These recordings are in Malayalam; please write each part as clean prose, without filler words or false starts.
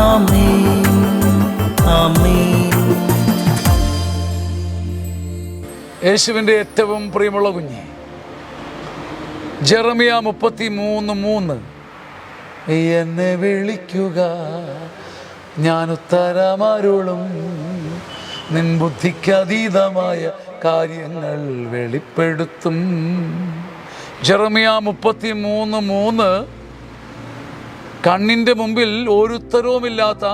ആമേൻ, ആമേൻ. യേശുവിൻ്റെ ഏറ്റവും പ്രിയമുള്ള കുഞ്ഞെ, ജെറമിയ 33:3, എന്നെ വിളിക്കുക ഞാൻ ഉത്തരമരുളും, നിൻ ബുദ്ധിക്കതീതമായ കാര്യങ്ങൾ വെളിപ്പെടുത്തും. ജെറമിയ 33:3 കണ്ണിൻ്റെ മുമ്പിൽ ഒരു ഉത്തരവുമില്ലാത്ത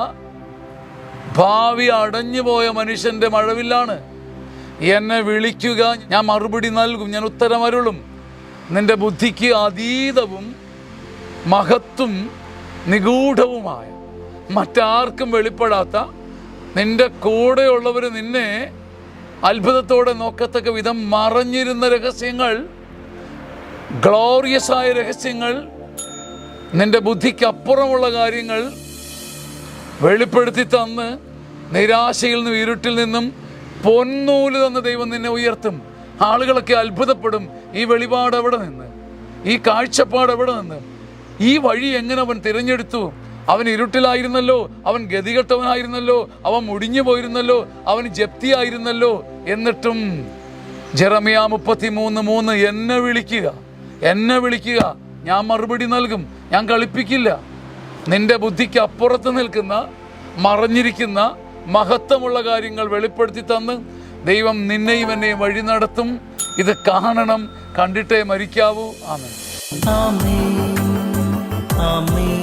ഭാവി അടഞ്ഞുപോയ മനുഷ്യൻ്റെ മഴവില്ലാണ്. എന്നെ വിളിക്കുക, ഞാൻ മറുപടി നൽകും, ഞാൻ ഉത്തരമരുളും. നിന്റെ ബുദ്ധിക്ക് അതീതവും മഹത്തും നിഗൂഢവുമായ മറ്റാർക്കും വെളിപ്പെടാത്ത, നിന്റെ കൂടെയുള്ളവർ നിന്നെ അത്ഭുതത്തോടെ നോക്കത്തക്ക വിധം മറഞ്ഞിരുന്ന രഹസ്യങ്ങൾ, ഗ്ലോറിയസ് ആയ രഹസ്യങ്ങൾ, നിന്റെ ബുദ്ധിക്ക് അപ്പുറമുള്ള കാര്യങ്ങൾ വെളിപ്പെടുത്തി തന്ന് നിരാശയിൽ നിന്നും ഇരുട്ടിൽ നിന്നും പൊന്നൂല് തന്ന ദൈവം നിന്നെ ഉയർത്തും. ആളുകളൊക്കെ അത്ഭുതപ്പെടും, ഈ വെളിപാട് എവിടെ നിന്ന്, ഈ കാഴ്ചപ്പാട് എവിടെ നിന്ന്, ഈ വഴി എങ്ങനെ അവൻ തിരഞ്ഞെടുത്തു? അവൻ ഇരുട്ടിലായിരുന്നല്ലോ, അവൻ ഗതികെട്ടവനായിരുന്നല്ലോ, അവൻ മുടിഞ്ഞു പോയിരുന്നല്ലോ, അവൻ ജപ്തിയായിരുന്നല്ലോ. എന്നിട്ടും ജെറമിയ 33:3, എന്നെ വിളിക്കുക, എന്നെ വിളിക്കുക, ഞാൻ മറുപടി നൽകും, ഞാൻ കളിപ്പിക്കില്ല. നിന്റെ ബുദ്ധിക്ക് അപ്പുറത്ത് നിൽക്കുന്ന മറഞ്ഞിരിക്കുന്ന മഹത്വമുള്ള കാര്യങ്ങൾ വെളിപ്പെടുത്തി തന്ന് ദൈവം നിന്നെയും എന്നെയും വഴി നടത്തും. ഇത് കാണണം, കണ്ടിട്ടേ മരിക്കാവൂ. ആമേൻ, ആമേൻ, ആമേൻ.